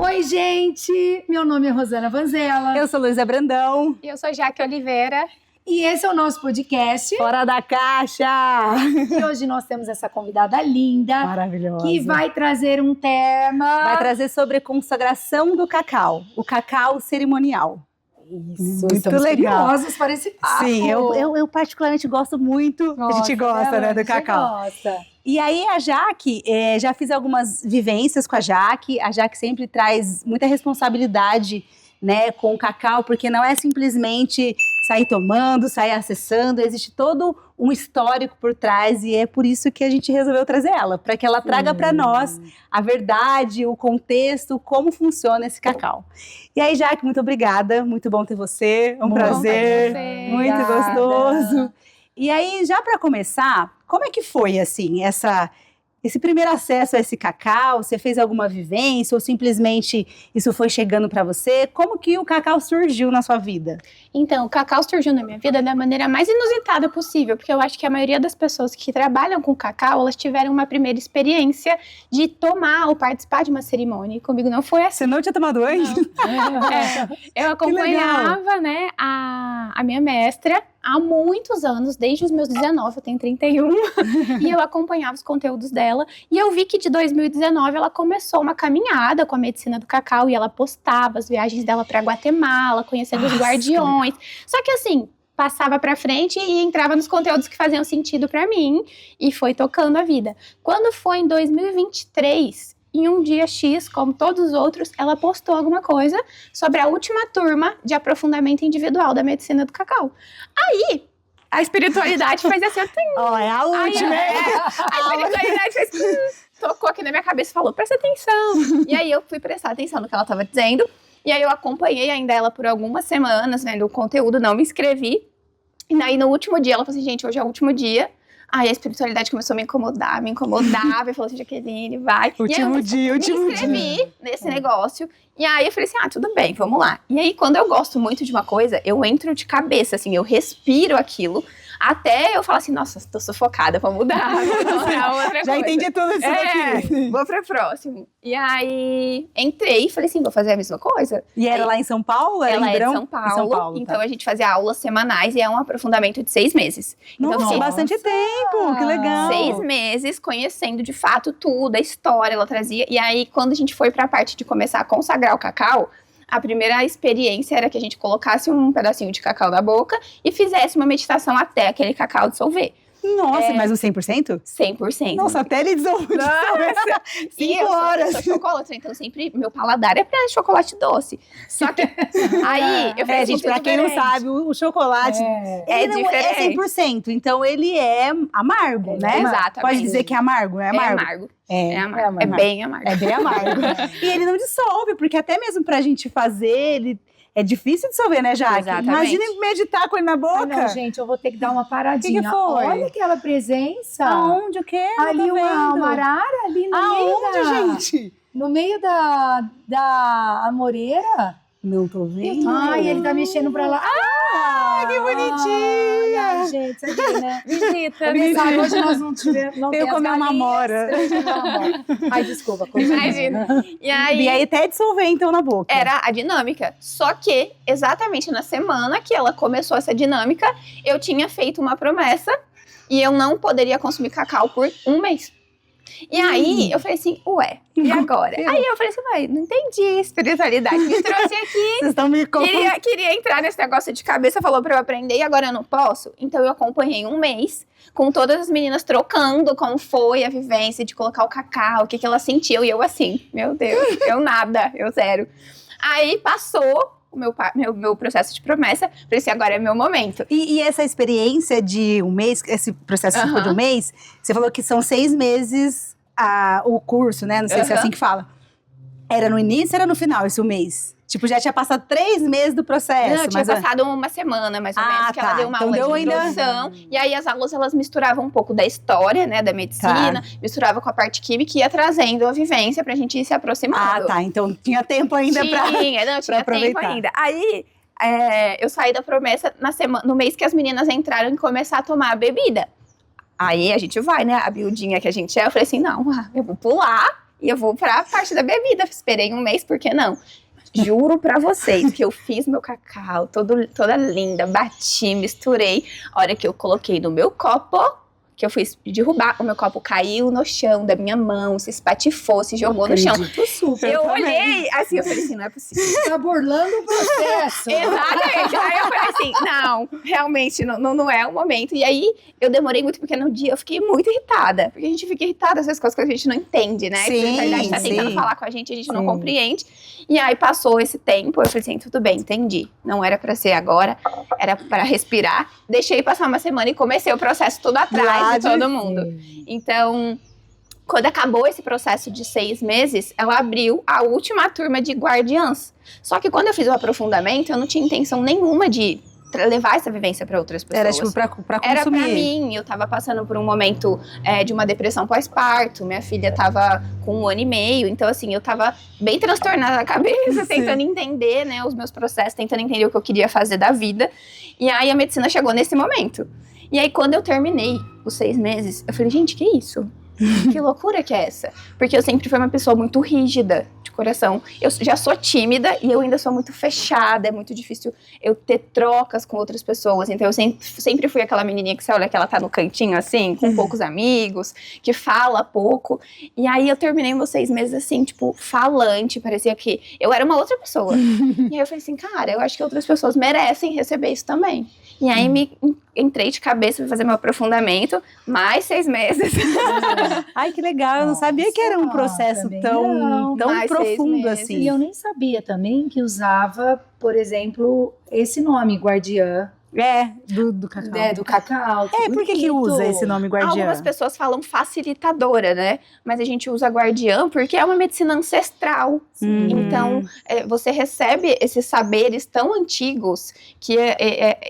Oi, gente! Meu nome é Rosana Vanzella. Eu sou Luísa Brandão. E eu sou Jaque Oliveira. E esse é o nosso podcast Fora da Caixa! E hoje nós temos essa convidada linda. Maravilhosa. Que vai trazer um tema... Vai trazer sobre a consagração do cacau. O cacau cerimonial. Isso, muito estamos legal. curiosos para esse papo. Sim, eu particularmente gosto muito. A gente gosta, né, do cacau. Gosta. E aí a Jaque, já fiz algumas vivências com a Jaque. A Jaque sempre traz muita responsabilidade, né, com o cacau, porque não é simplesmente sair tomando, sair acessando, existe todo um histórico por trás e é por isso que a gente resolveu trazer ela, para que ela traga para nós a verdade, o contexto, como funciona esse cacau. E aí, Jaque, muito obrigada, muito bom ter você, um prazer, muito Obrigada. gostoso. E aí, já para começar, como é que foi, assim, esse primeiro acesso a esse cacau? Você fez alguma vivência ou simplesmente isso foi chegando para você? Como que o cacau surgiu na sua vida? Então, o cacau surgiu na minha vida da maneira mais inusitada possível, porque eu acho que a maioria das pessoas que trabalham com cacau, elas tiveram uma primeira experiência de tomar ou participar de uma cerimônia. E comigo não foi assim. Você não tinha tomado antes? Eu acompanhava, né, a minha mestra há muitos anos, desde os meus 19, eu tenho 31, e eu acompanhava os conteúdos dela, e eu vi que de 2019 ela começou uma caminhada com a medicina do cacau, e ela postava as viagens dela para Guatemala, conhecendo os guardiões. Só que assim, passava pra frente e entrava nos conteúdos que faziam sentido pra mim, e foi tocando a vida. Quando foi em 2023, em um dia X, como todos os outros, ela postou alguma coisa sobre a última turma de aprofundamento individual da medicina do cacau. Aí, a espiritualidade fez assim, Ó, é a última, a espiritualidade fez, tocou aqui na minha cabeça e falou, presta atenção. E aí eu fui prestar atenção no que ela estava dizendo, e aí eu acompanhei ainda ela por algumas semanas, vendo o conteúdo, não me inscrevi. E aí no último dia, ela falou assim, gente, hoje é o último dia. Aí a espiritualidade começou a me incomodava, e falou assim, Jaqueline, vai. Último dia. Me inscrevi nesse negócio, e aí eu falei assim, tudo bem, vamos lá. E aí, quando eu gosto muito de uma coisa, eu entro de cabeça, assim, eu respiro aquilo, até eu falar assim, nossa, tô sufocada, vou mudar, vou outra coisa. Já entendi tudo isso daqui. Vou pro próximo. E aí, entrei e falei assim, vou fazer a mesma coisa. E era lá em São Paulo? Ela é de Ribeirão? São Paulo, Em São Paulo, então tá. A gente fazia aulas semanais e é um aprofundamento de 6 meses. Então, Nossa, fiquei bastante tempo, que legal. 6 meses conhecendo de fato tudo, a história ela trazia. E aí, quando a gente foi pra parte de começar a consagrar o cacau, a primeira experiência era que a gente colocasse um pedacinho de cacau na boca e fizesse uma meditação até aquele cacau dissolver. Nossa, mas um 100%? 100%. Nossa, até ele dissolveu. Nossa! 5 horas. Eu sou chocolate, então sempre meu paladar é pra chocolate doce. Só que aí eu falei, gente, pra quem não sabe, o chocolate é ele não é diferente. 100%, então ele é amargo, né? Exatamente. Pode dizer que é amargo? É amargo. É amargo. É bem amargo. É bem amargo. E ele não dissolve, porque até mesmo pra gente fazer, ele é difícil dissolver, né, Jaque? Exatamente. Imagina meditar com ele na boca. Não, gente, eu vou ter que dar uma paradinha. Que foi? Olha aquela presença. Aonde? O quê? Não Ali tô uma vendo. arara, ali no Aonde, meio gente? No meio da amoreira. Não tô vendo. Ai, ele tá mexendo pra lá. Ah, que bonitinha. Ai, gente, isso aqui, né? Visita. Sabe, hoje nós não tivemos. Não Eu tem as comi uma galinhas, amora. Ai, desculpa. continua. Imagina. E E aí até dissolver, então, na boca. era a dinâmica. Só que, exatamente na semana que ela começou essa dinâmica, eu tinha feito uma promessa e eu não poderia consumir cacau por 1 mês. E aí, eu falei assim, ué, e agora? Aí eu falei assim, ué, não entendi, espiritualidade me trouxe aqui. Vocês estão me confundindo. Queria entrar nesse negócio de cabeça, falou pra eu aprender e agora eu não posso. Então eu acompanhei 1 mês com todas as meninas trocando como foi a vivência de colocar o cacau, o que elas sentiam. E eu assim, meu Deus, eu nada, eu zero. Aí passou o meu processo de promessa, falei assim, agora é meu momento. E essa experiência de 1 mês, esse processo de 1 mês, você falou que são 6 meses o curso, né? Não sei se é assim que fala. Era no início ou era no final esse 1 mês? Tipo, já tinha passado 3 meses do processo. Não, tinha passado uma semana, mais ou menos, que ela deu uma então aula de ainda... introdução. E aí as aulas, elas misturavam um pouco da história, né, da medicina, misturava com a parte química e ia trazendo a vivência pra gente ir se aproximando. Então tinha tempo ainda tinha tempo ainda. Aí, eu saí da promessa no mês que as meninas entraram e começar a tomar a bebida. Aí a gente vai, né, a miudinha que a gente é, eu falei assim, não, eu vou pular e eu vou pra parte da bebida. Esperei um mês, por que não? Juro pra vocês que eu fiz meu cacau, toda linda, bati, misturei. A hora que eu coloquei no meu copo, que eu fui derrubar, o meu copo caiu no chão da minha mão, se espatifou, se jogou no chão. Super, Eu também. olhei assim, eu falei assim, não é possível. Tá burlando o processo. Exatamente. Aí eu falei assim, não, realmente não é o momento. E aí eu demorei muito, porque no dia eu fiquei muito irritada. Porque a gente fica irritada, essas coisas que a gente não entende, né? Sim, que a verdade tá tentando sim. falar com a gente não Sim. compreende. E aí passou esse tempo, eu falei assim, tudo bem, entendi. Não era pra ser agora, era pra respirar. Deixei passar uma semana e comecei o processo todo atrás de todo mundo. Então, quando acabou esse processo de 6 meses, ela abriu a última turma de guardiãs. Só que quando eu fiz o aprofundamento, eu não tinha intenção nenhuma de levar essa vivência para outras pessoas. Era tipo pra consumir. Era pra mim, eu tava passando por um momento de uma depressão pós-parto, minha filha tava com 1 ano e meio, então assim, eu tava bem transtornada na cabeça, tentando entender, né, os meus processos, tentando entender o que eu queria fazer da vida, e aí a medicina chegou nesse momento. E aí quando eu terminei os 6 meses, eu falei, gente, que isso? Que loucura que é essa? Porque eu sempre fui uma pessoa muito rígida de coração. Eu já sou tímida e eu ainda sou muito fechada. É muito difícil eu ter trocas com outras pessoas. Então eu sempre fui aquela menininha que você olha que ela tá no cantinho assim, com poucos amigos, que fala pouco. E aí eu terminei meus 6 meses assim, tipo, falante. Parecia que eu era uma outra pessoa. E aí eu falei assim, cara, eu acho que outras pessoas merecem receber isso também. E aí entrei de cabeça pra fazer meu aprofundamento, mais 6 meses. Ai, que legal. Eu não sabia que era um processo também tão Mais 6 profundo meses. assim. E eu nem sabia também que usava, por exemplo, esse nome, guardiã, Do cacau. né, do cacau. Por que usa esse nome guardiã? Algumas pessoas falam facilitadora, né? Mas a gente usa guardiã porque é uma medicina ancestral. Então, você recebe esses saberes tão antigos que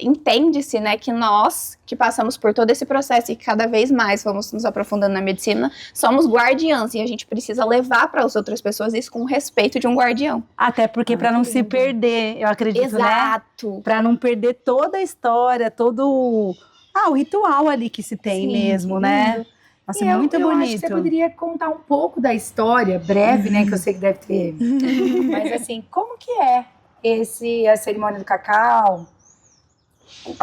entende-se, né, que nós, que passamos por todo esse processo e que cada vez mais vamos nos aprofundando na medicina, somos guardiãs e a gente precisa levar para as outras pessoas isso com o respeito de um guardião. Até porque para não se perder, eu acredito, né? Exato. Para não perder toda a história, todo o ritual ali que se tem Sim, mesmo, que né? lindo. Nossa, E muito eu bonito. acho que você poderia contar um pouco da história, breve, né, que eu sei que deve ter. Mas assim, como que é a cerimônia do cacau?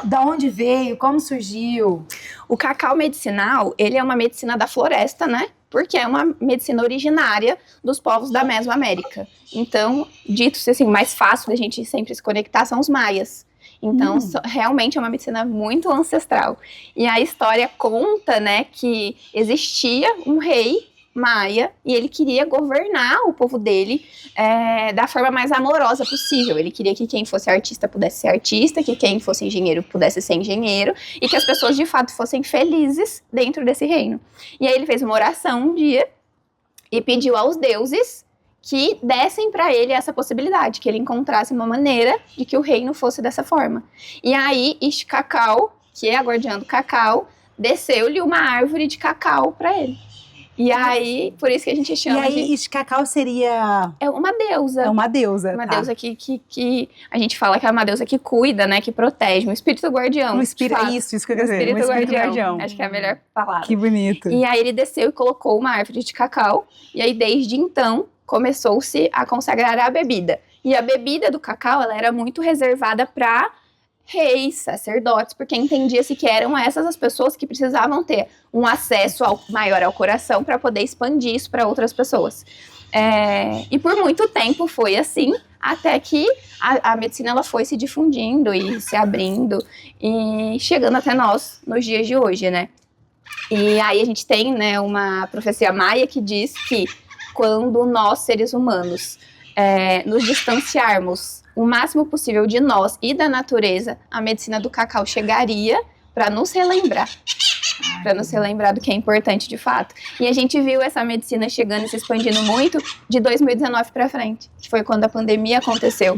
Da onde veio? Como surgiu? O cacau medicinal, ele é uma medicina da floresta, né? Porque é uma medicina originária dos povos da Mesoamérica. Então, dito-se assim, mais fácil da gente sempre se conectar são os maias. Então, realmente é uma medicina muito ancestral. E a história conta, né, que existia um rei maia e ele queria governar o povo dele da forma mais amorosa possível. Ele queria que quem fosse artista pudesse ser artista, que quem fosse engenheiro pudesse ser engenheiro e que as pessoas de fato fossem felizes dentro desse reino. E aí ele fez uma oração um dia e pediu aos deuses que dessem para ele essa possibilidade, que ele encontrasse uma maneira de que o reino fosse dessa forma. E aí Ixcacau, que é a guardiã do cacau, desceu-lhe uma árvore de cacau para ele. E aí, por isso que a gente chama E aí, Ixcacau seria... É uma deusa. É uma deusa, Uma tá. deusa que a gente fala que é uma deusa que cuida, né? Que protege, um espírito guardião. Um de espírito, fato. isso que eu quero dizer. Espírito Um espírito guardião. Acho que é a melhor palavra. Que bonito. E aí ele desceu e colocou uma árvore de cacau. E aí, desde então, começou-se a consagrar a bebida. E a bebida do cacau, ela era muito reservada para reis, sacerdotes, porque entendia-se que eram essas as pessoas que precisavam ter um acesso maior ao coração para poder expandir isso para outras pessoas. E por muito tempo foi assim, até que a medicina ela foi se difundindo e se abrindo e chegando até nós nos dias de hoje, né? E aí a gente tem, né, uma profecia maia que diz que quando nós, seres humanos, nos distanciarmos o máximo possível de nós e da natureza, a medicina do cacau chegaria para nos relembrar. Para nos relembrar do que é importante de fato. E a gente viu essa medicina chegando e se expandindo muito de 2019 para frente, que foi quando a pandemia aconteceu.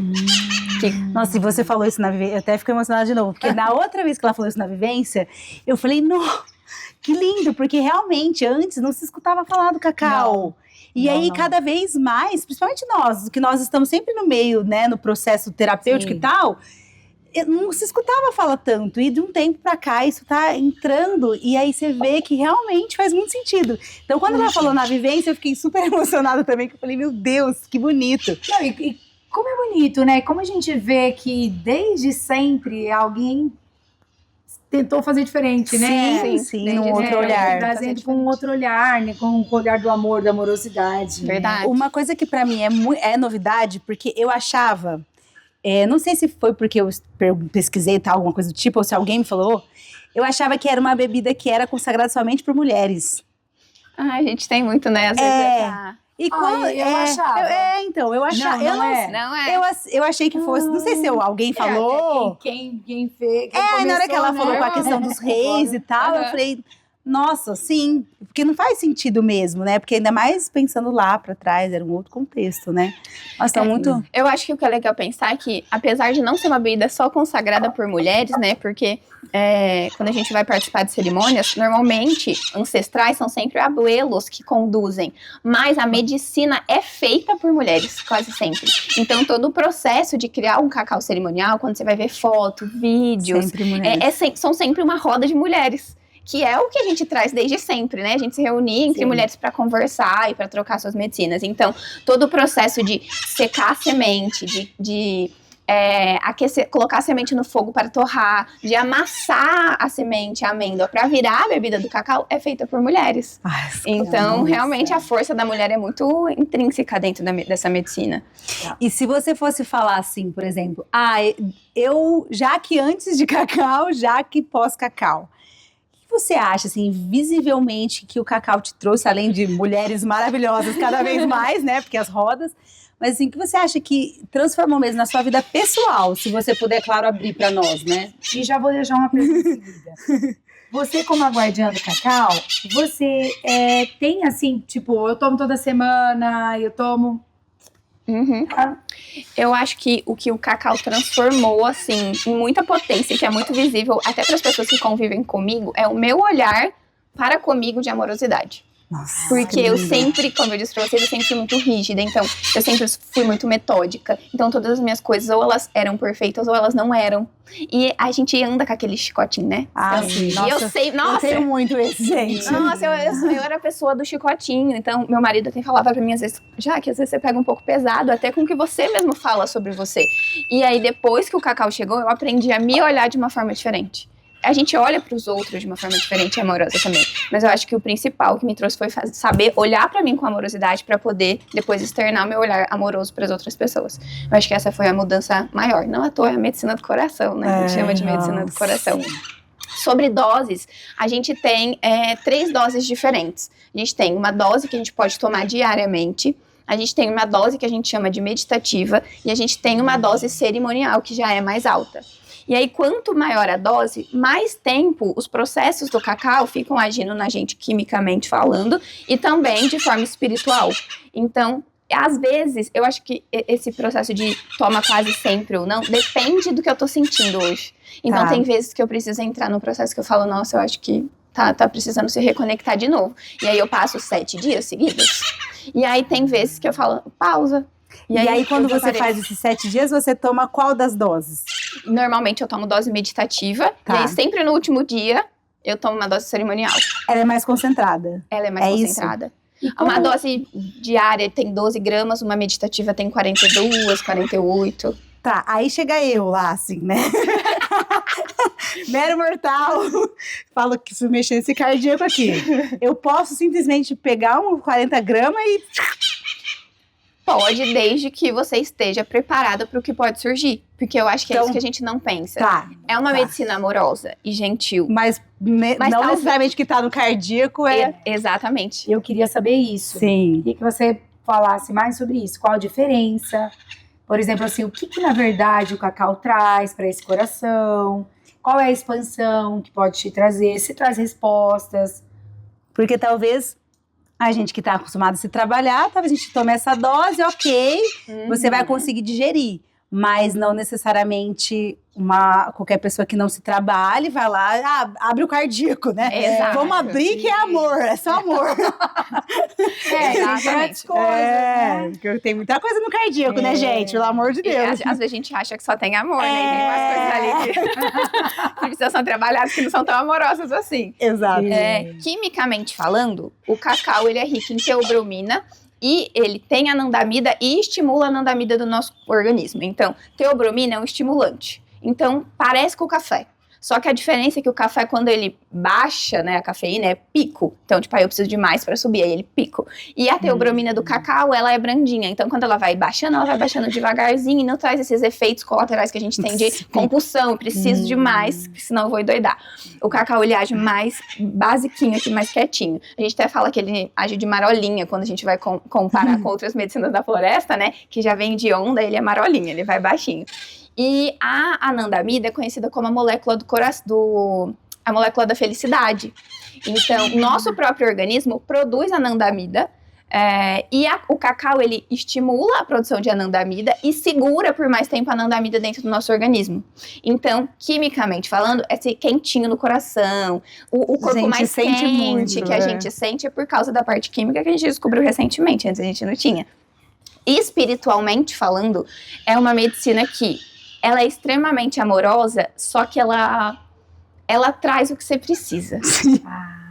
Nossa, e você falou isso na vivência, eu até fico emocionada de novo, porque na outra vez que ela falou isso na vivência, eu falei, não, que lindo, porque realmente antes não se escutava falar do cacau. E aí, cada vez mais, principalmente nós, que nós estamos sempre no meio, né, no processo terapêutico e tal, não se escutava falar tanto, e de um tempo pra cá isso tá entrando, e aí você vê que realmente faz muito sentido. Então quando ela falou na vivência, eu fiquei super emocionada também, que eu falei, meu Deus, que bonito. Não, e como é bonito, né? Como a gente vê que desde sempre alguém tentou fazer diferente, né? Sim, num outro olhar. Trazendo com um outro olhar, né? Com o olhar do amor, da amorosidade. Verdade. Uma coisa que pra mim é novidade, porque eu achava, não sei se foi porque eu pesquisei tal, alguma coisa do tipo, ou se alguém me falou, eu achava que era uma bebida que era consagrada somente por mulheres. A gente tem muito, né? Às vezes E quando, eu achava. Então, eu achava. Não, não é. Não é. Eu achei que fosse, não sei se alguém falou. Quem fez. Aí na hora que ela falou com a questão dos reis e tal, eu Aham. falei, nossa, sim, porque não faz sentido mesmo, né? Porque ainda mais pensando lá pra trás, era um outro contexto, né? Nossa, tá muito. Eu acho que o que é legal pensar é que, apesar de não ser uma bebida só consagrada por mulheres, né? Porque quando a gente vai participar de cerimônias, normalmente ancestrais são sempre abuelos que conduzem, mas a medicina é feita por mulheres, quase sempre. Então, todo o processo de criar um cacau cerimonial, quando você vai ver foto, vídeos, Sempre mulheres. são sempre uma roda de mulheres. Que é o que a gente traz desde sempre, né? A gente se reunir entre Sim. mulheres para conversar e para trocar suas medicinas. Então, todo o processo de secar a semente, de aquecer, colocar a semente no fogo para torrar, de amassar a semente, a amêndoa, para virar a bebida do cacau, é feita por mulheres. Ai, Então, nossa. realmente, a força da mulher é muito intrínseca dentro dessa medicina. E se você fosse falar assim, por exemplo, eu já que antes de cacau, já que pós-cacau. O que você acha, assim, visivelmente que o cacau te trouxe, além de mulheres maravilhosas cada vez mais, né? Porque as rodas. Mas assim, o que você acha que transformou mesmo na sua vida pessoal? Se você puder, claro, abrir pra nós, né? E já vou deixar uma pergunta em seguida. Você, como a guardiã do cacau, você tem assim, tipo, eu tomo toda semana, eu tomo. Uhum. Eu acho que o cacau transformou, assim, em muita potência, que é muito visível até para as pessoas que convivem comigo, é o meu olhar para comigo de amorosidade. Nossa, Porque eu sempre, como eu disse pra vocês, eu sempre fui muito rígida, então eu sempre fui muito metódica. Então todas as minhas coisas, ou elas eram perfeitas, ou elas não eram. E a gente anda com aquele chicotinho, né? Então, sim. e Nossa, eu sei, nossa, eu tenho muito esse, gente. nossa, eu era a pessoa do chicotinho. Então, meu marido até falava pra mim, às vezes, já que às vezes você pega um pouco pesado, até com o que você mesmo fala sobre você. E aí, depois que o cacau chegou, eu aprendi a me olhar de uma forma diferente. A gente olha pros outros de uma forma diferente e amorosa também. Mas eu acho que o principal que me trouxe foi saber olhar pra mim com amorosidade pra poder depois externar o meu olhar amoroso pras outras pessoas. Eu acho que essa foi a mudança maior. Não à toa é a medicina do coração, né? A gente chama de medicina do coração. Sobre doses, a gente tem 3 doses diferentes. A gente tem uma dose que a gente pode tomar diariamente, a gente tem uma dose que a gente chama de meditativa e a gente tem uma dose cerimonial, que já é mais alta. E aí, quanto maior a dose, mais tempo os processos do cacau ficam agindo na gente quimicamente falando e também de forma espiritual. Então, às vezes, eu acho que esse processo de toma quase sempre ou não, depende do que eu tô sentindo hoje. Então, tem vezes que eu preciso entrar num processo que eu falo, nossa, eu acho que tá precisando se reconectar de novo. E aí, eu passo 7 dias seguidos. E aí, tem vezes que eu falo, pausa. E aí, quando você faz esses 7 dias, você toma qual das doses? Normalmente, eu tomo dose meditativa. E aí, sempre no último dia, eu tomo uma dose cerimonial. Ela é mais concentrada. Ela é mais concentrada. Uma dose diária tem 12 gramas, uma meditativa tem 42, 48. Tá, aí chega eu lá, assim, né? Mero mortal. Falo que se mexer nesse cardíaco aqui. Eu posso simplesmente pegar 40 gramas e... Pode, desde que você esteja preparada para o que pode surgir. Porque eu acho que é isso que a gente não pensa. É uma medicina amorosa e gentil. Mas não necessariamente que tá no cardíaco Exatamente. Eu queria saber isso. Sim. Queria que você falasse mais sobre isso. Qual a diferença? Por exemplo, assim, o que na verdade o cacau traz para esse coração? Qual é a expansão que pode te trazer? Se traz respostas. Porque talvez a gente que tá acostumado a se trabalhar, talvez a gente tome essa dose, ok, você vai conseguir digerir. Mas não necessariamente qualquer pessoa que não se trabalhe vai lá, abre o cardíaco, né? Exato. Vamos abrir que é amor, é só amor. Exatamente. Tem muita coisa no cardíaco, né, gente? Pelo amor de E, Deus. às vezes a gente acha que só tem amor, né? E tem umas coisas ali que precisam ser trabalhadas que não são tão amorosas assim. Exato. Quimicamente falando, o cacau ele é rico em teobromina e ele tem anandamida e estimula a anandamida do nosso organismo. Então, teobromina é um estimulante. Então, parece com o café. Só que a diferença é que o café, quando ele baixa, né, a cafeína, é pico. Então, tipo, aí eu preciso de mais pra subir, aí ele pico. E a teobromina do cacau, ela é brandinha. Então, quando ela vai baixando devagarzinho e não traz esses efeitos colaterais que a gente tem de compulsão. Eu preciso de mais, senão eu vou endoidar. O cacau, ele age mais basiquinho aqui, mais quietinho. A gente até fala que ele age de marolinha, quando a gente vai comparar com outras medicinas da floresta, né? Que já vem de onda, ele é marolinha, ele vai baixinho. E a anandamida é conhecida como a molécula do coração, a molécula da felicidade. Então, nosso próprio organismo produz anandamida e o cacau, ele estimula a produção de anandamida e segura por mais tempo a anandamida dentro do nosso organismo. Então, quimicamente falando, esse quentinho no coração, o corpo mais quente muito, que a gente sente é por causa da parte química que a gente descobriu recentemente, antes a gente não tinha. Espiritualmente falando, é uma medicina que ela é extremamente amorosa, só que ela traz o que você precisa.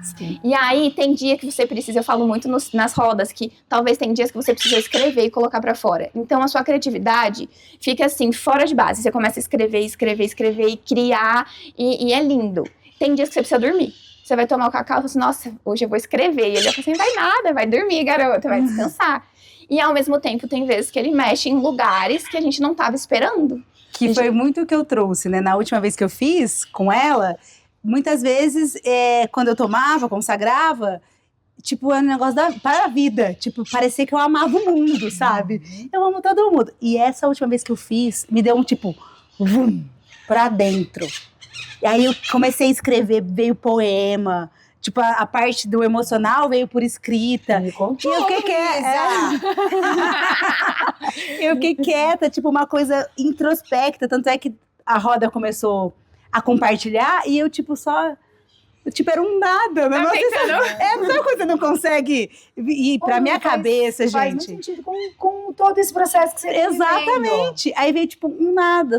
Sim. E aí, tem dia que você precisa, eu falo muito nas rodas, que talvez tem dias que você precisa escrever e colocar pra fora. Então, a sua criatividade fica assim, fora de base. Você começa a escrever e criar, e é lindo. Tem dias que você precisa dormir. Você vai tomar o cacau e fala assim, nossa, hoje eu vou escrever. E ele vai falar assim, vai nada, vai dormir, garota, vai descansar. E ao mesmo tempo, tem vezes que ele mexe em lugares que a gente não tava esperando. Que foi muito o que eu trouxe, né? Na última vez que eu fiz com ela, muitas vezes, quando eu tomava, consagrava, tipo, era um negócio para a vida. Tipo, parecia que eu amava o mundo, sabe? Eu amo todo mundo. E essa última vez que eu fiz, me deu um tipo, vum, pra dentro. E aí eu comecei a escrever, veio poema. Tipo, a parte do emocional veio por escrita. Me contou, E eu fiquei eu fiquei quieta, tipo, uma coisa introspecta. Tanto é que a roda começou a compartilhar e eu, tipo, era um nada, né? Sabe quando você não consegue ir pra minha cabeça, gente? Faz muito sentido com todo esse processo que você tem. Exatamente. Aí veio, tipo, um nada,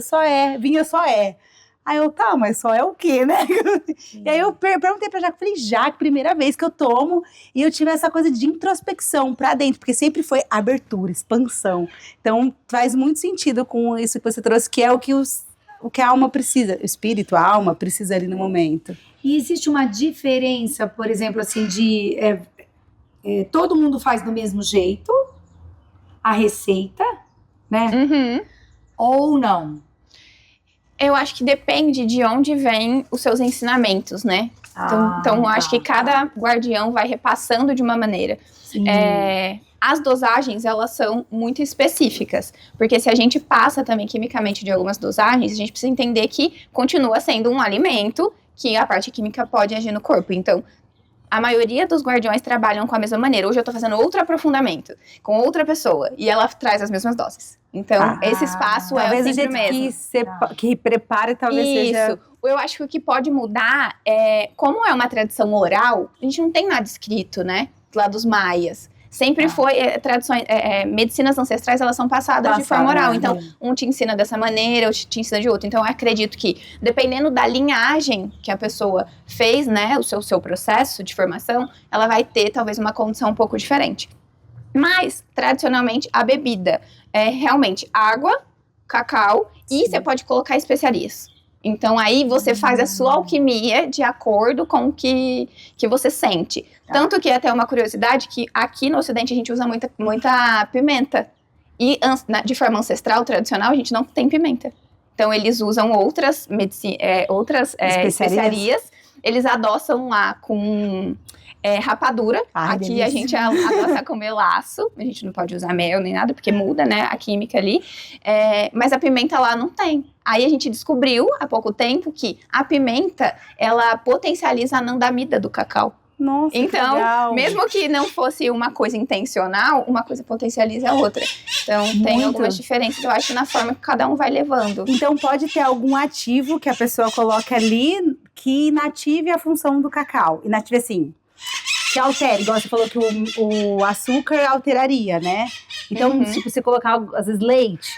vinha só é. Aí eu, tá, mas só é o quê, né? E aí eu perguntei pra Jaque, falei, Jaque, primeira vez que eu tomo, e eu tive essa coisa de introspecção pra dentro, porque sempre foi abertura, expansão. Então faz muito sentido com isso que você trouxe, que é o que a alma precisa, o espírito, a alma precisa ali no momento. E existe uma diferença, por exemplo, assim, de todo mundo faz do mesmo jeito a receita, né? Uhum. Ou não? Eu acho que depende de onde vêm os seus ensinamentos, né? Então acho que cada guardião vai repassando de uma maneira. As dosagens, elas são muito específicas. Porque se a gente passa também quimicamente de algumas dosagens, a gente precisa entender que continua sendo um alimento que a parte química pode agir no corpo. Então, a maioria dos guardiões trabalham com a mesma maneira. Hoje eu tô fazendo outro aprofundamento com outra pessoa e ela traz as mesmas doses. Então, esse espaço é sempre o mesmo. Que prepare talvez seja... Eu acho que o que pode mudar é, como é uma tradição oral, a gente não tem nada escrito, né? Lá dos maias. Sempre foi, tradições, medicinas ancestrais, elas são passadas de forma oral. Então, um te ensina dessa maneira, outro te ensina de outra. Então, eu acredito que, dependendo da linhagem que a pessoa fez, né, o seu processo de formação, ela vai ter, talvez, uma condição um pouco diferente. Mas, tradicionalmente, a bebida é realmente água, cacau e você pode colocar especiarias. Então, aí você faz a sua alquimia de acordo com o que você sente. Tanto que é até uma curiosidade que aqui no Ocidente a gente usa muita pimenta. E de forma ancestral, tradicional, a gente não tem pimenta. Então, eles usam outras especiarias. Eles adoçam lá com rapadura. Aqui delícia. A gente adoça com melaço. A gente não pode usar mel nem nada, porque muda, né, a química ali. Mas a pimenta lá não tem. Aí a gente descobriu há pouco tempo que a pimenta, ela potencializa a anandamida do cacau. Nossa, que Então, legal. mesmo que não fosse uma coisa intencional, uma coisa potencializa a outra. Então, tem Muito. algumas diferenças, eu acho, na forma que cada um vai levando. Então pode ter algum ativo que a pessoa coloca ali que inative a função do cacau. Inative assim, que altere, igual você falou que o açúcar alteraria, né? Então, tipo, você colocar, às vezes, leite.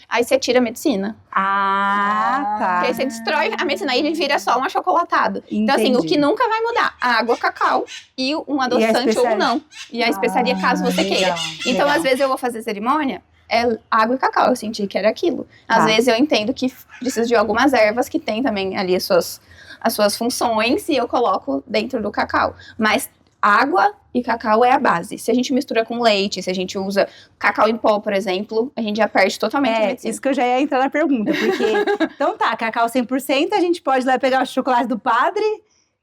Aí você tira a medicina. Ah, tá. Porque aí você destrói a medicina, aí ele vira só um achocolatado. Então, assim, o Entendi. que nunca vai mudar, a água, cacau e um adoçante especiaria? ou não. E a especiaria, caso você legal, queira. Então, legal. às vezes eu vou fazer cerimônia, é água e cacau, eu senti que era aquilo. Às Tá. vezes eu entendo que preciso de algumas ervas que tem também ali as suas funções e eu coloco dentro do cacau. Mas água e cacau é a base. Se a gente mistura com leite, se a gente usa cacau em pó, por exemplo, a gente já perde totalmente a medicina. Isso que eu já ia entrar na pergunta, porque... Então tá, cacau 100%, a gente pode ir lá pegar o chocolate do padre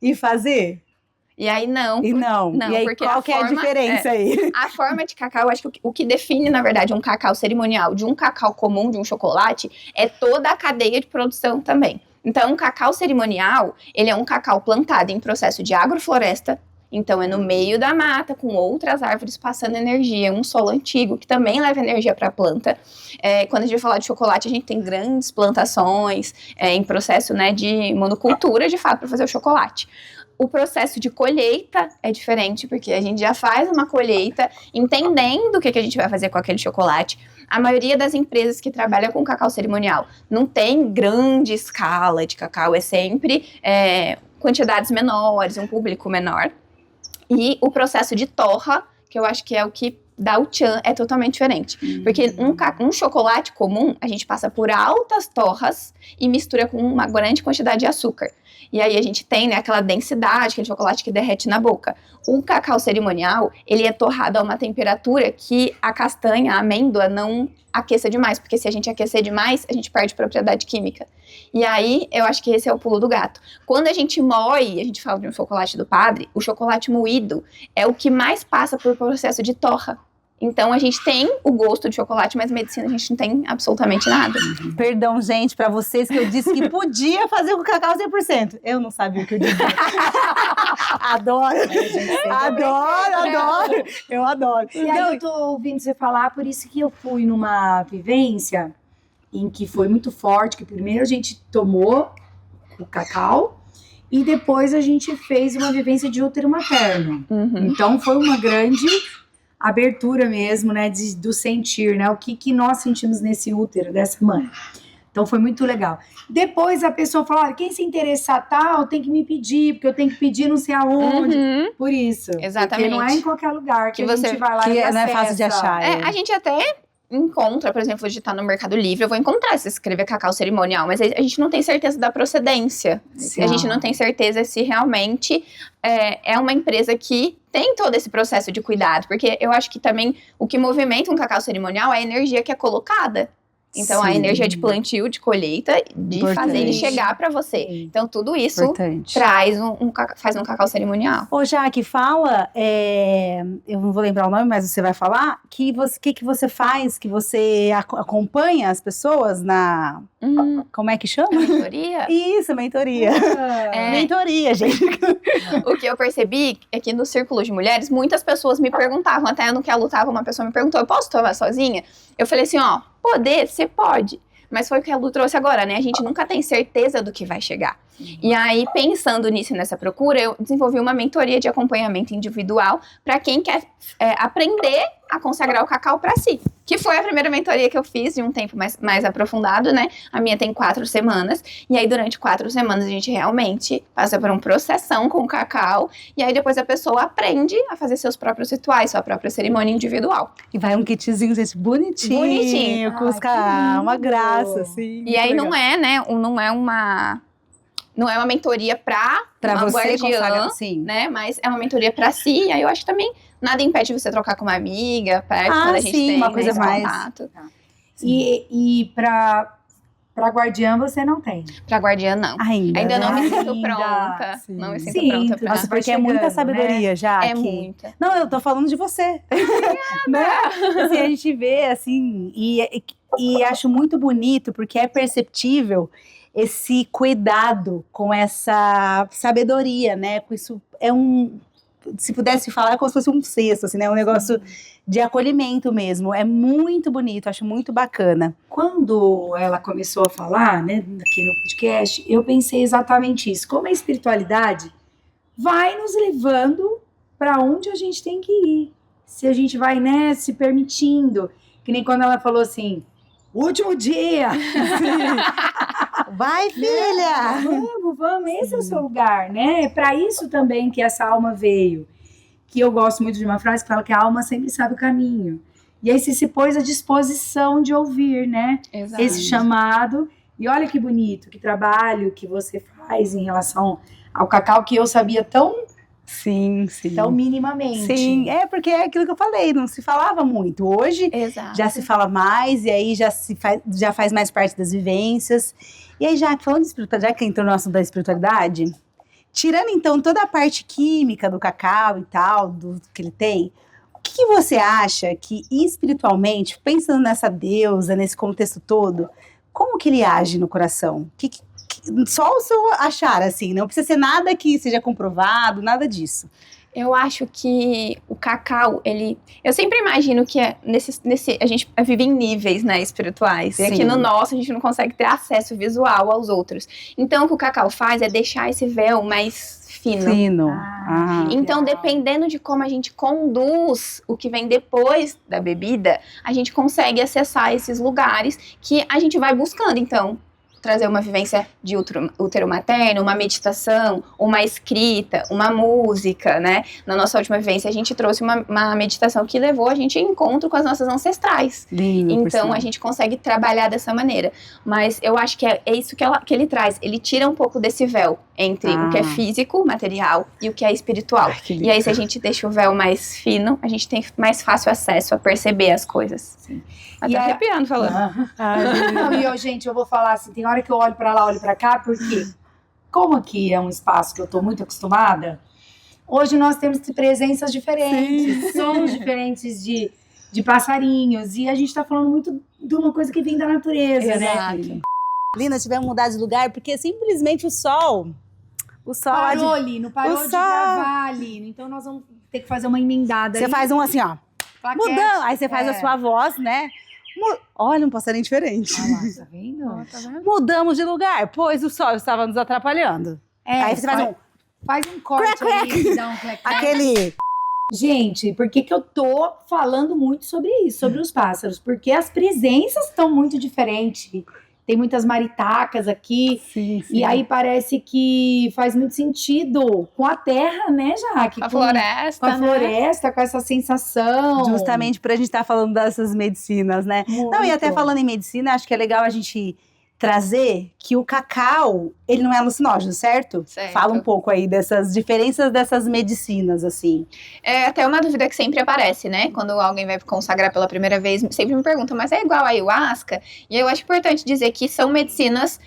e fazer? E aí não. E não. Não, E aí porque qual a que é a forma diferença aí? A forma de cacau, eu acho que o que define, na verdade, um cacau cerimonial de um cacau comum, de um chocolate, é toda a cadeia de produção também. Então, um cacau cerimonial, ele é um cacau plantado em processo de agrofloresta. Então, é no meio da mata, com outras árvores passando energia, um solo antigo, que também leva energia para a planta. Quando a gente vai falar de chocolate, a gente tem grandes plantações em processo, né, de monocultura, de fato, para fazer o chocolate. O processo de colheita é diferente, porque a gente já faz uma colheita entendendo o que a gente vai fazer com aquele chocolate. A maioria das empresas que trabalham com cacau cerimonial não tem grande escala de cacau, é sempre quantidades menores, um público menor. E o processo de torra, que eu acho que é o que dá o tchan, é totalmente diferente. Porque um chocolate comum, a gente passa por altas torras e mistura com uma grande quantidade de açúcar. E aí a gente tem, né, aquela densidade, aquele chocolate que derrete na boca. O cacau cerimonial, ele é torrado a uma temperatura que a castanha, a amêndoa, não aqueça demais. Porque se a gente aquecer demais, a gente perde propriedade química. E aí, eu acho que esse é o pulo do gato. Quando a gente moe, a gente fala de um chocolate do padre, o chocolate moído é o que mais passa por processo de torra. Então, a gente tem o gosto de chocolate, mas medicina a gente não tem absolutamente nada. Perdão, gente, pra vocês que eu disse que podia fazer com cacau 100%. Eu não sabia o que eu dizia. Adoro. Adoro. Eu adoro. E aí eu tô ouvindo você falar, por isso que eu fui numa vivência em que foi muito forte, que primeiro a gente tomou o cacau e depois a gente fez uma vivência de útero materno. Então foi uma grande abertura mesmo, né, do sentir, né, o que nós sentimos nesse útero dessa mãe. Então foi muito legal. Depois a pessoa falou, olha, quem se interessar tal, tem que me pedir, porque eu tenho que pedir não sei aonde. Por isso. Exatamente. Porque não é em qualquer lugar que a você- gente vai lá Que e não é fácil de acessa. achar. A gente até encontra, por exemplo, digitar no Mercado Livre, eu vou encontrar se escrever cacau cerimonial, mas a gente não tem certeza da procedência. Sim. A gente não tem certeza se realmente é uma empresa que tem todo esse processo de cuidado, porque eu acho que também o que movimenta um cacau cerimonial é a energia que é colocada. Então, a Sim. energia de plantio, de colheita, de Importante. fazer ele chegar para você. Sim. Então, tudo isso Importante. traz faz um cacau cerimonial. Ô, Jaque, fala, eu não vou lembrar o nome, mas você vai falar, que você faz, que você acompanha as pessoas na... Como é que chama? Mentoria? Isso, mentoria. Mentoria, gente. O que eu percebi é que no círculo de mulheres, muitas pessoas me perguntavam, até no que a Lu tava, uma pessoa me perguntou, eu posso tomar sozinha? Eu falei assim, ó, poder, você pode. Mas foi o que a Lu trouxe agora, né? A gente nunca tem certeza do que vai chegar. E aí, pensando nisso, nessa procura, eu desenvolvi uma mentoria de acompanhamento individual para quem quer aprender a consagrar o cacau para si. Que foi a primeira mentoria que eu fiz de um tempo mais aprofundado, né? A minha tem 4 semanas. E aí, durante 4 semanas, a gente realmente passa por um processão com o cacau. E aí, depois a pessoa aprende a fazer seus próprios rituais, sua própria cerimônia individual. E vai um kitzinho, gente, bonitinho. Bonitinho. Com os Ai, que lindo. uma graça, assim. E aí, não é, né? Não é uma mentoria para uma você guardiã, consagrar, sim. né? Mas é uma mentoria para si. E aí eu acho que também nada impede você trocar com uma amiga, perto, quando a gente sim, tem uma né, coisa esse mais- contato. E pra guardiã você não tem. Pra guardiã, não. Ainda não me né? sinto Ainda. pronta. Sim. Não me sinto Sim, pronta tu- pra... Nossa, Vai porque é muita chegando, sabedoria, já. É muita. Não, eu tô falando de você. Né? Assim, a gente vê, assim, e acho muito bonito, porque é perceptível esse cuidado com essa sabedoria, né? Com isso, se pudesse falar, é como se fosse um cesto, assim, né? Um negócio de acolhimento mesmo. É muito bonito, acho muito bacana. Quando ela começou a falar, né, aqui no podcast, eu pensei exatamente isso. Como a espiritualidade vai nos levando para onde a gente tem que ir. Se a gente vai, né, se permitindo. Que nem quando ela falou assim, último dia! Vai, filha! Vamos, esse é o seu lugar, né? É para isso também que essa alma veio. Que eu gosto muito de uma frase que fala que a alma sempre sabe o caminho. E aí você se pôs à disposição de ouvir, né? Exato. Esse chamado. E olha que bonito, que trabalho que você faz em relação ao cacau, que eu sabia tão minimamente. Sim, porque é aquilo que eu falei, não se falava muito. Hoje Exato. já se fala mais, e aí já faz mais parte das vivências. E aí, já falando de espiritualidade, já que entrou no assunto da espiritualidade, tirando então toda a parte química do cacau e tal, do que ele tem, o que você acha que espiritualmente, pensando nessa deusa, nesse contexto todo, como que ele age no coração? Só o seu achar, assim, não precisa ser nada que seja comprovado, nada disso. Eu acho que o cacau, eu sempre imagino que a gente vive em níveis, né, espirituais. Sim. E aqui no nosso, a gente não consegue ter acesso visual aos outros. Então, o que o cacau faz é deixar esse véu mais fino. Então, dependendo de como a gente conduz o que vem depois da bebida, a gente consegue acessar esses lugares que a gente vai buscando. Então, trazer uma vivência de útero materno, uma meditação, uma escrita, uma música, né? Na nossa última vivência, a gente trouxe uma meditação que levou a gente em encontro com as nossas ancestrais. Lindo, então, a gente consegue trabalhar dessa maneira. Mas eu acho que é isso que ele traz. Ele tira um pouco desse véu entre o que é físico, material, e o que é espiritual. E aí, se a gente deixa o véu mais fino, a gente tem mais fácil acesso a perceber as coisas. Sim. Até arrepiando falando. Não, e eu, gente, eu vou falar assim, tem hora que eu olho pra lá, olho pra cá, porque como aqui é um espaço que eu tô muito acostumada, hoje nós temos presenças diferentes, sons diferentes de passarinhos, e a gente tá falando muito de uma coisa que vem da natureza, Exato. né? Lina, tivemos que mudar de lugar, porque simplesmente o sol parou, Lino, parou de gravar, Lino, então nós vamos ter que fazer uma emendada. Você faz um assim, ó, mudando, aí você faz a sua voz, né? Olha, um passarinho diferente. Olha lá, tá vendo? Tá vendo? Mudamos de lugar, pois o sol estava nos atrapalhando. Aí você faz um corte crack, aí, dá um crack. aquele... Gente, por que eu tô falando muito sobre isso, sobre os pássaros? Porque as presenças estão muito diferentes. Tem muitas maritacas aqui. Sim. E aí parece que faz muito sentido com a terra, né, Jaque? Com a floresta, com a floresta, com essa sensação. Justamente por a gente estar falando dessas medicinas, né? Muito. Não, e até falando em medicina, acho que é legal a gente trazer que o cacau, ele não é alucinógeno, certo? Certo. Fala um pouco aí dessas diferenças dessas medicinas, assim. É até uma dúvida que sempre aparece, né? Quando alguém vai consagrar pela primeira vez, sempre me pergunta, mas é igual a ayahuasca? E eu acho importante dizer que são medicinas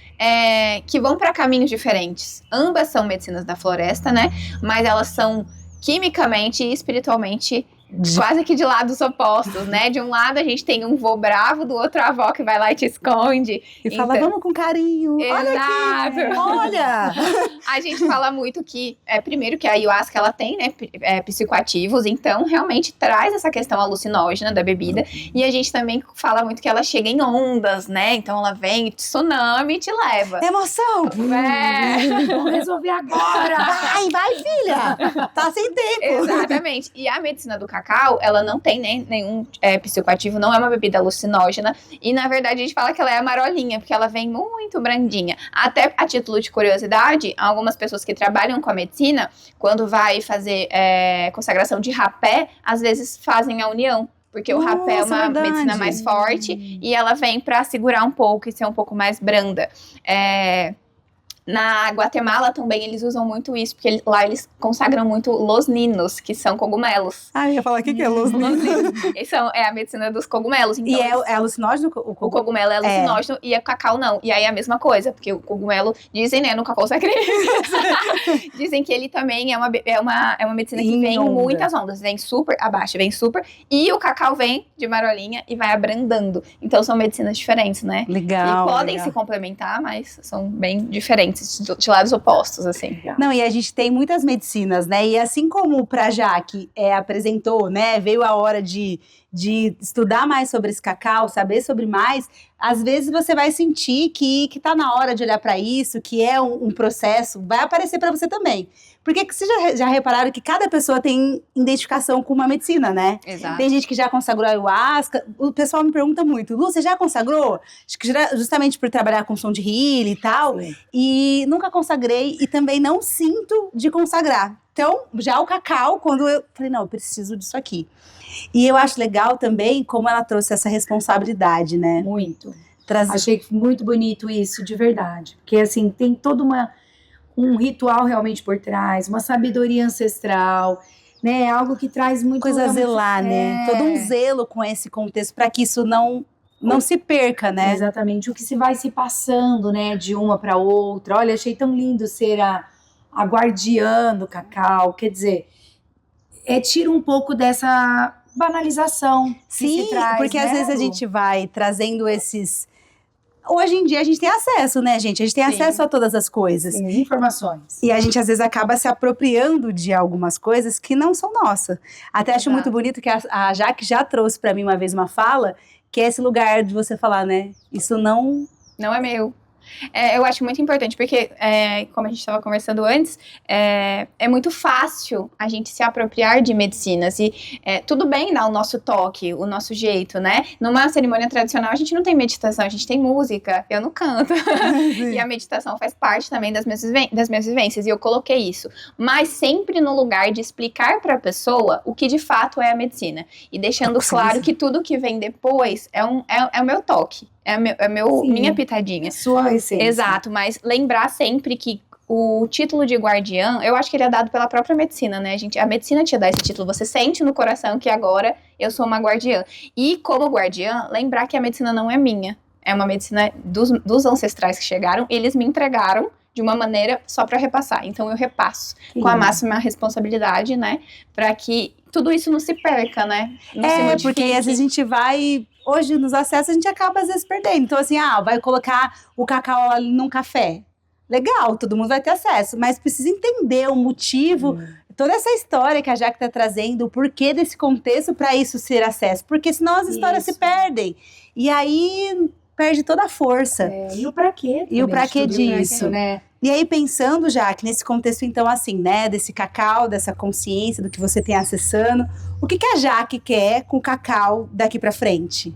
que vão para caminhos diferentes. Ambas são medicinas da floresta, né? Mas elas são quimicamente e espiritualmente quase que de lados opostos, né? De um lado a gente tem um vô bravo, do outro a avó que vai lá e te esconde. E fala, vamos com carinho. Olha aqui, olha! A gente fala muito que, primeiro que a ayahuasca, ela tem, né, psicoativos, então realmente traz essa questão alucinógena da bebida. E a gente também fala muito que ela chega em ondas, né? Então ela vem, tsunami e te leva. Emoção! Vamos resolver agora! Vai, filha! Tá sem tempo! Exatamente. E a medicina do cacau, ela não tem nenhum psicoativo, não é uma bebida alucinógena. E, na verdade, a gente fala que ela é marolinha, porque ela vem muito brandinha. Até a título de curiosidade, algumas pessoas que trabalham com a medicina, quando vai fazer consagração de rapé, às vezes fazem a união. Porque o rapé é uma medicina mais forte e ela vem pra segurar um pouco e ser um pouco mais branda. Na Guatemala também eles usam muito isso, porque lá eles consagram muito los ninos, que são cogumelos. Eu ia falar, o que é los ninos? É a medicina dos cogumelos. Então, e é alucinógeno? O cogumelo é alucinógeno e o cacau não. E aí é a mesma coisa, porque o cogumelo, dizem, né, no Cacau Sacrifício, dizem que ele também é uma medicina que vem em muitas ondas. Vem super abaixo, vem super. E o cacau vem de marolinha e vai abrandando. Então são medicinas diferentes, né? Legal. E podem se complementar, mas são bem diferentes. diferentes, de lados opostos, assim. Não, e a gente tem muitas medicinas, né? E assim como pra Jaque apresentou, né? Veio a hora de estudar mais sobre esse cacau, saber sobre mais, às vezes você vai sentir que tá na hora de olhar para isso, que é um processo, vai aparecer para você também. Porque vocês já repararam que cada pessoa tem identificação com uma medicina, né? Exato. Tem gente que já consagrou a ayahuasca. O pessoal me pergunta muito, Lu, você já consagrou? Acho que justamente por trabalhar com som de healing e tal. Sim. E nunca consagrei e também não sinto de consagrar. Então, já o cacau, quando eu falei, não, eu preciso disso aqui. E eu acho legal também como ela trouxe essa responsabilidade, né? Muito. Trazer... Achei muito bonito isso, de verdade. Porque, assim, tem todo um ritual realmente por trás, uma sabedoria ancestral, né? Algo que traz muito... coisa a zelar, né? Todo um zelo com esse contexto, para que isso não se perca, né? Exatamente. O que se vai se passando, né? De uma para outra. Olha, achei tão lindo ser a guardiã do cacau. Quer dizer, tira um pouco dessa banalização que Sim, se traz, porque né, às vezes a Lu? gente vai trazendo esses... Hoje em dia a gente tem acesso, né, gente? A gente tem Sim. acesso a todas as coisas. Sim, informações. E a gente às vezes acaba se apropriando de algumas coisas que não são nossas. Até acho Exato. muito bonito que a Jaque já trouxe pra mim uma vez uma fala, que é esse lugar de você falar, né? Isso não... Não é meu. Eu acho muito importante, porque, como a gente estava conversando antes, é muito fácil a gente se apropriar de medicinas. E tudo bem dar o nosso toque, o nosso jeito, né? Numa cerimônia tradicional, a gente não tem meditação, a gente tem música. Eu não canto. E a meditação faz parte também das minhas vivências. E eu coloquei isso. Mas sempre no lugar de explicar para a pessoa o que de fato é a medicina. E deixando claro que tudo que vem depois é o meu toque. Minha pitadinha. Sua essência. Exato, mas lembrar sempre que o título de guardiã, eu acho que ele é dado pela própria medicina, né, gente? A medicina te dá esse título, você sente no coração que agora eu sou uma guardiã. E como guardiã, lembrar que a medicina não é minha, é uma medicina dos ancestrais que chegaram, eles me entregaram de uma maneira só para repassar. Então eu repasso com a máxima responsabilidade, né, para que tudo isso não se perca, né? Não se modifique. Porque às vezes a gente vai... Hoje, nos acessos, a gente acaba, às vezes, perdendo. Então, assim, vai colocar o cacau ali num café. Legal, todo mundo vai ter acesso. Mas precisa entender o motivo, toda essa história que a Jaque está trazendo, o porquê desse contexto para isso ser acesso. Porque senão as histórias se perdem. E aí, perde toda a força. E o pra quê? E o pra quê disso, né? E aí, pensando, Jaque, nesse contexto, então, assim, né, desse cacau, dessa consciência do que você tem acessando, o que a Jaque quer com o cacau daqui pra frente?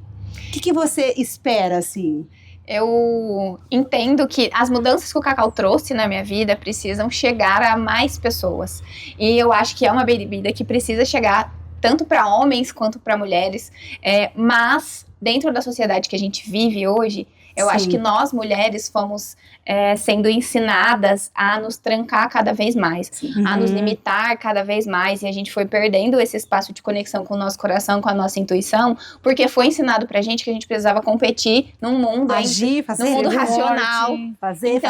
O que você espera, assim? Eu entendo que as mudanças que o cacau trouxe na minha vida precisam chegar a mais pessoas. E eu acho que é uma bebida que precisa chegar tanto para homens quanto para mulheres. Mas, dentro da sociedade que a gente vive hoje, eu acho que nós, mulheres, fomos sendo ensinadas a nos trancar cada vez mais, a nos limitar cada vez mais, e a gente foi perdendo esse espaço de conexão com o nosso coração, com a nossa intuição, porque foi ensinado pra gente que a gente precisava competir num mundo, num mundo racional. Fazer.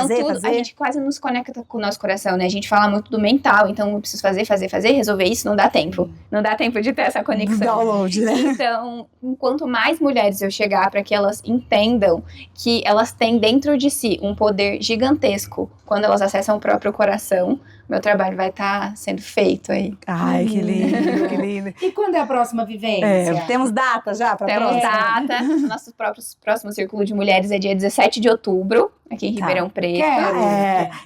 A gente quase não se conecta com o nosso coração, né? A gente fala muito do mental, então eu preciso fazer, resolver isso, não dá tempo. Não dá tempo de ter essa conexão. Download, né? Então, enquanto mais mulheres eu chegar para que elas entendam que elas têm dentro de si um poder gigantesco quando elas acessam o próprio coração, meu trabalho vai estar sendo feito aí. Ai, que lindo, que lindo. E quando é a próxima vivência? Temos data já para Temos próxima? data. Nosso próximo Círculo de Mulheres é dia 17 de outubro, aqui em Ribeirão Preto.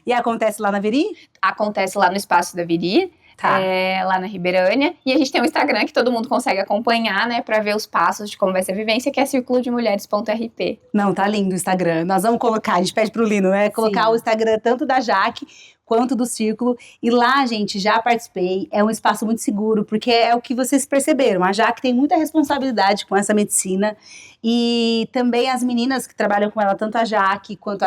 E acontece lá na Viri? Acontece lá no Espaço da Viri. Lá na Ribeirânia, e a gente tem um Instagram que todo mundo consegue acompanhar, né, pra ver os passos de como vai ser a vivência, que é circulodemulheres.rp. Não, tá lindo o Instagram, nós vamos colocar, a gente pede pro Lino, né, colocar o Instagram tanto da Jaque quanto do Círculo, e lá, gente, já participei, é um espaço muito seguro, porque é o que vocês perceberam, a Jaque tem muita responsabilidade com essa medicina, e também as meninas que trabalham com ela, tanto a Jaque, quanto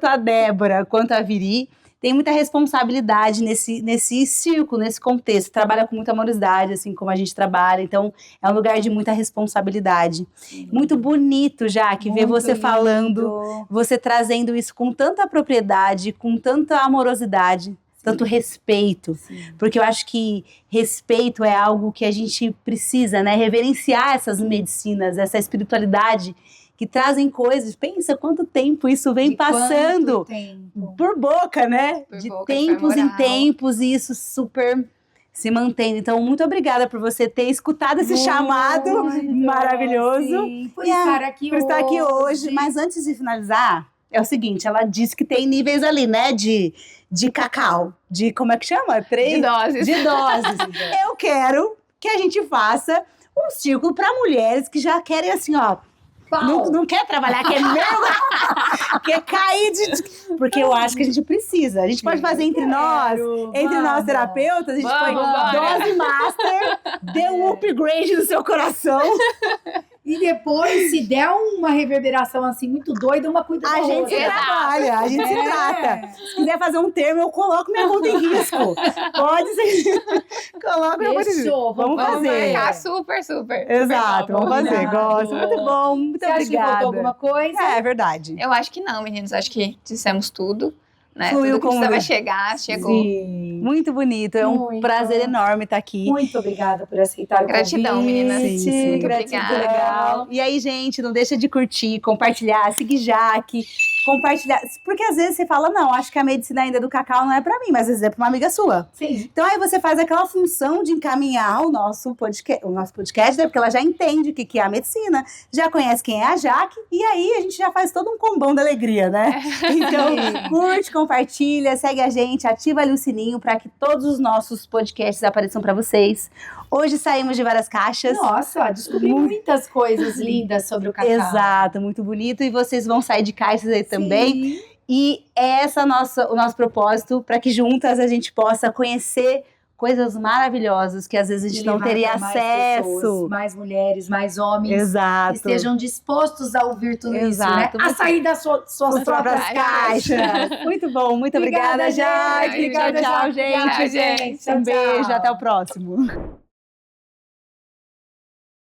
a Débora, quanto a Viri, tem muita responsabilidade nesse círculo, nesse contexto. Trabalha com muita amorosidade, assim como a gente trabalha. Então, é um lugar de muita responsabilidade. Muito bonito, Jaque, ver você falando, você trazendo isso com tanta propriedade, com tanta amorosidade, tanto respeito. Porque eu acho que respeito é algo que a gente precisa, né? Reverenciar essas medicinas, essa espiritualidade que trazem coisas. Pensa quanto tempo isso vem passando por boca, né? Por de boca, tempos foi em moral. tempos, e isso super se mantendo. Então, muito obrigada por você ter escutado esse chamado maravilhoso. Sim, por estar aqui por estar aqui hoje. Mas antes de finalizar, é o seguinte, ela disse que tem níveis ali, né, de cacau, de como é que chama? De doses. De doses. Eu quero que a gente faça um círculo para mulheres que já querem assim, ó, não quer trabalhar, quer mergulhar, quer cair porque eu acho que a gente precisa. A gente pode fazer entre nós terapeutas, a gente põe dose master, dê um upgrade no seu coração. E depois, se der uma reverberação assim muito doida, uma cuida da A gente outra. se trabalha, a gente se trata. Se quiser fazer um termo, eu coloco minha conta em risco. Pode ser. Coloco minha conta em risco. Fechou, Vamos fazer. marcar super. Exato, super top. vamos fazer. Combinado. Gosto. Muito bom, muito Você acha que obrigada. faltou alguma coisa? É verdade. Eu acho que não, meninos. Acho que dissemos tudo. Né? Fluiu Tudo que como- precisava chegar, chegou. Sim. Muito bonito. É um Muito. prazer enorme estar aqui. Muito obrigada por aceitar o Gratidão, convite. meninas. Sim, Gratidão. muito legal. E aí, gente, não deixa de curtir, compartilhar, seguir Jaque, compartilhar. Porque às vezes você fala, não, acho que a medicina ainda do cacau não é pra mim, mas às vezes é pra uma amiga sua. Sim. Então aí você faz aquela função de encaminhar o nosso podcast, né? Porque ela já entende o que é a medicina, já conhece quem é a Jaque, e aí a gente já faz todo um combão da alegria, né? Então, curte, compartilha, segue a gente, ativa ali o sininho para que todos os nossos podcasts apareçam para vocês. Hoje saímos de várias caixas. Nossa, descobri muitas coisas lindas sobre o cacau. Exato, muito bonito. E vocês vão sair de caixas aí também. Sim. E essa o nosso propósito, para que juntas a gente possa conhecer coisas maravilhosas que às vezes a gente não Levar teria pra mais acesso. pessoas, mais mulheres, mais homens. Exato. Que estejam dispostos a ouvir tudo Exato. isso, né? A sair das suas próprias caixas. Muito bom, muito obrigada, Obrigada, Jaque. gente. Obrigada, Tchau, Jaque. gente. Tchau, gente. Um Tchau, beijo, tchau. até o próximo.